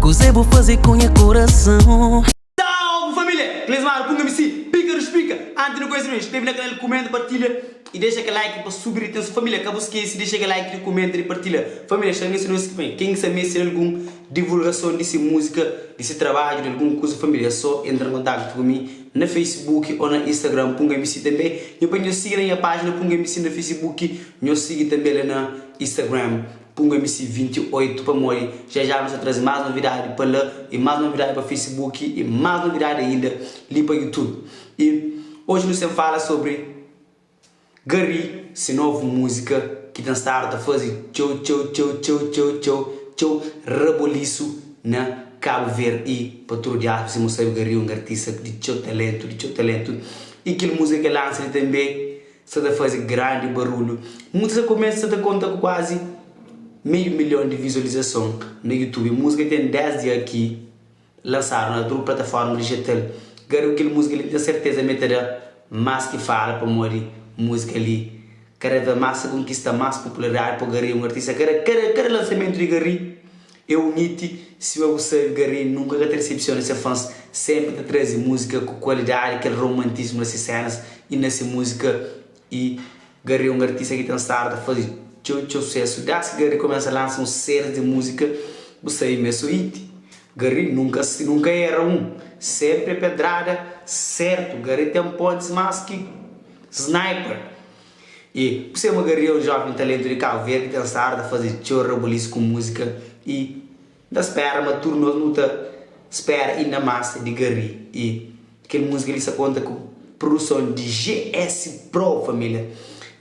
Coisa vou fazer com o coração. Salve família! Clesmar, punga-me sim, pica, explica. Antes de coisa, inscreve no canal, comenta, partilha e deixa aquele like para subir. Então, família, acabou esquece, deixa aquele like, comenta e partilha. Família, chama se não se vem. Quem sabe se alguma divulgação dessa música, desse trabalho, de alguma coisa, família, só entra em contato comigo na Facebook ou na Instagram, punga-me sim também. E depois seguir a página, punga-me sim no Facebook, eu sigo também lá na Instagram. Punga MC 28 para morrer. Já vamos trazer mais novidade para lá e mais novidade para Facebook e mais novidade ainda ali para YouTube. E hoje nós vamos falar sobre Gary, essa nova música que está starta a fazer reboliço na Cabo Verde e para todo dia você sabe Gary um artista de seu talento e que música que lança também está a fazer grande barulho. Música começa a conta com quase meio milhão de visualização no YouTube. A música tem 10 dias aqui, lançaram na tua plataforma digital. Quero que a música ele tenha certeza meterá mais que fala para morrer música ali. Cada vez mais se conquista mais popularidade para Gary, um artista. Cada lançamento de Gary é um hit. Se você Gary nunca te decepciona seus fãs, sempre te traz música com qualidade, aquele romantismo nessas cenas e nessa música. E Gary é um artista que tem estado a fazer sucesso. Desde que Gary começa a lançar série de música, você é mesmo hit. Gary nunca erra sempre é pedrada, certo. Gary tem pontos mais que sniper. E você é um Gary, um jovem talento de Cabo Verde que tem estado a fazer reboliço com música e da espera, mas turno não espera ainda mais de Gary. E aquela música ele se conta com produção de GS Pro, família.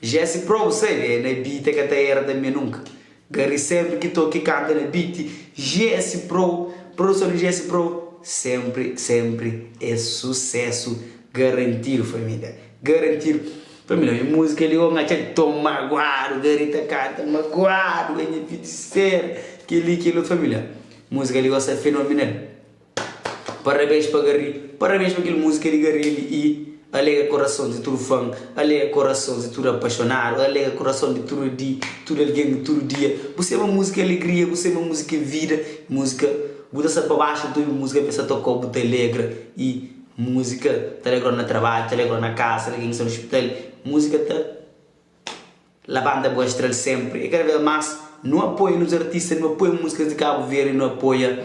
GS Pro, você vê, na beat que até era da minha nunca. Gary sempre que toca e canta na beat. GS Pro, produção de GS Pro, sempre é sucesso garantido, família. Garantido. Família, a música ele ouve aquele tom magoado, Gary tá canta magoado, ele é feiticeiro, aquilo, família. Música ele gosta fenomenal. Parabéns para Gary, parabéns para aquela música de Gary e alega coração de todo fã, alega coração de todo apaixonado, alega coração de todo dia, todo alguém, todo dia. Você é uma música alegria, você é uma música vida, música, você para baixo, tua música pensa tocar, você alegre e música, te alegra no trabalho, te alegra na casa, te alegra no hospital, música te lavando a boa estrela sempre. E cada vez mais, não apoia nos artistas, não apoia músicas de Cabo Verde, não apoia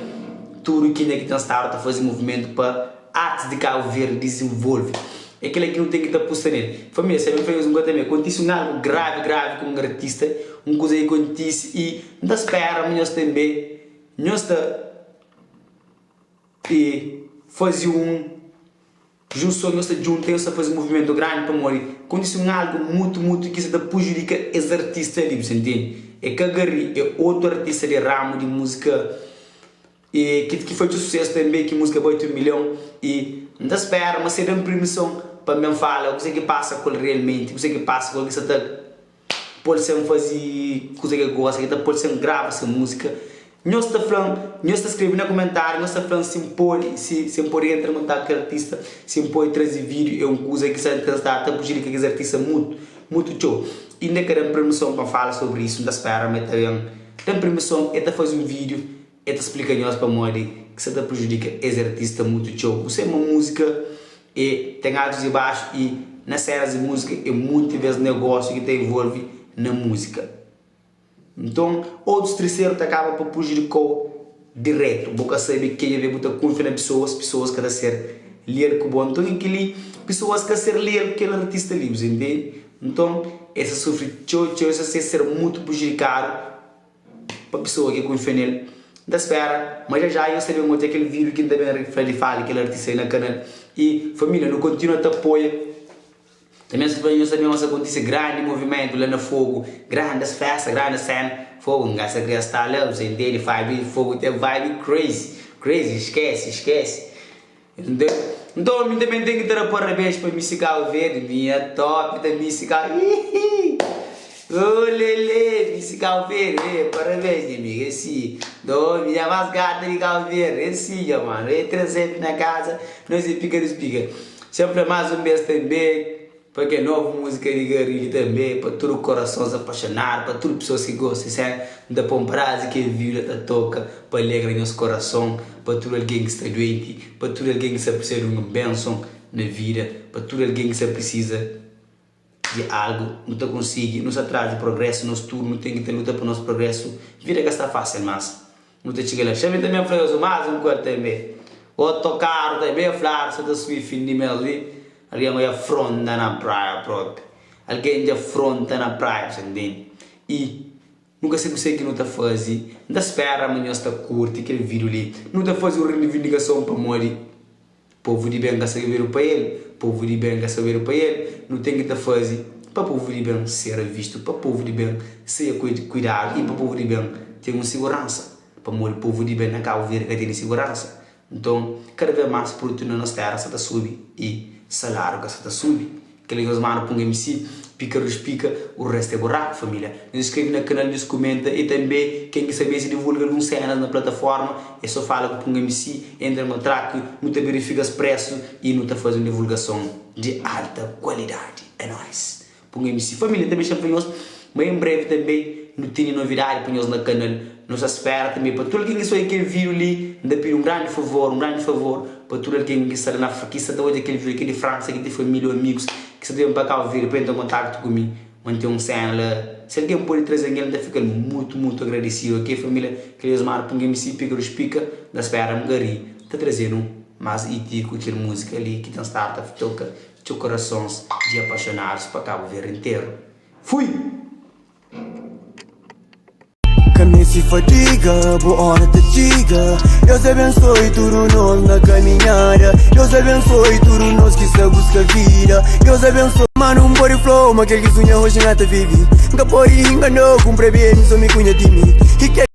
tudo que tem estado a fazer movimento para artes de Cabo Verde desenvolver. É aquele que não tem que estar postando nele. Família, se eu fez um também, acontece algo grave com um artista, coisa que acontece e não espera, mas também, nós está e fazer junção, nós juntamos a fazer um movimento grande para morrer. Acontece algo muito que se prejudica esse artista ali, você entende? É que Gary é outro artista de ramo de música e que foi de sucesso também, que música 8 milhões e não espera, mas se dá permissão para me falar o que passa com ele realmente, o que passa com ele, que está pode ser fazer coisa que gosta, que pode ser grave essa música. Nós está falando, nós está escrevendo no comentário, nós está falando se impor entrar no contato com o artista, se impor trazer vídeo, é uma coisa que está a fugir que esse artista muito show. E ainda quero permissão para falar sobre isso, não espera, mas tem permissão, é fazer um vídeo, é explicar nós para morrer que você está prejudica esse artista muito show. Você é uma música e tem altos e baixos e nas séries de música é muitas vezes negócio que te envolve na música. Então, outros terceiros acabam por prejudicar direto. Boca sabe que ele vai confiar nas pessoas que estão ser leal com bom. Então, aquele pessoas que ser leal que aquele artista livre, entende? Então, essa sofre essa ser muito prejudicado para a pessoa que confia nele. Da espera, mas já eu sabia muito aquele vídeo que também fala aquele artista aí na canal. E família, não continua a apoiar. Também sabemos que acontece grande movimento lá no fogo, grandes festas, grandes cenas. Fogo, gasta que está lá, você entende? Fogo tem vibe crazy, esquece. Entendeu? Então, eu também tenho que dar parabéns para a Musical Verde, minha top da Musical. Olele, Musical Verde, parabéns, amigo. Esse, minha mais gata de Cabo Verde, esse, mano. Entra sempre na casa, nós fica nos pica. Sempre mais um mês também. Porque é nova música de Garilho também, para todo o coração apaixonar, para todas as pessoas que gostam, sabe? Da pombrase que vive da toca, para alegrar nosso coração, para todo alguém que está doente, para todo alguém que está precisando de uma bênção na vida, para todo alguém que está precisa de algo, não está conseguindo, não se atrasa de progresso, nosso turno, não tem que ter luta para o nosso progresso, vida que está fácil, mas não está chegando lá. Chame também a mais um quarto também, ou tocar também, a falar, se está subindo fim de mel ali. Alguém vai afronta na praia própria. Alguém já afronta na praia, entende? E nunca se consegue não está fazendo. Não espera amanhã está curto aquele vídeo ali. Não está fazendo uma reivindicação para morrer. Povo de bem que saber para ele. Povo de bem que saber para ele. Não tem que estar fazendo para povo de bem ser visto. Para povo de bem ser cuidado. E para povo de bem ter uma segurança. Para morrer povo de bem na cabo ver que tem segurança. Então, cada vez mais produto na nossa terra está subindo. E salário que está subindo. Que eles mandam para um MC, pica o resto é buraco, família. Nos inscreve no canal, nos comenta e também quem quer saber se divulga algum cenas na plataforma, é só fala com um MC, entra no track, não te verifica os preços e não te faz uma divulgação de alta qualidade. É nóis. Para um MC, família, também chama para nós, mas em breve também não tem novidade para nós no canal. Nos espera também para todo quem só aquele vídeo ali, ainda pedir um grande favor para todo quem está na França, está hoje aquele vídeo aqui de França, que tem família ou amigos, que se tem para cá vir, para entrar em contato comigo, manter um cena. Se alguém pode trazer alguém, ainda fica muito agradecido, ok família? Que eles marcam para um MC, pica, da espera, um gari, está trazendo mais e com aquela música ali, que tem startup, toca, teu corações de apaixonados para Cabo Verde inteiro. Fui! Caminho se fadiga, boa hora te diga. Deus abençoe tudo nós na caminhada. Deus abençoe tudo nós que se busca vida. Deus abençoe, mano, um body flow, mas aquele que sonha hoje não te vive. Nunca pode enganar, cumpre bem, só me cunha de mim. E que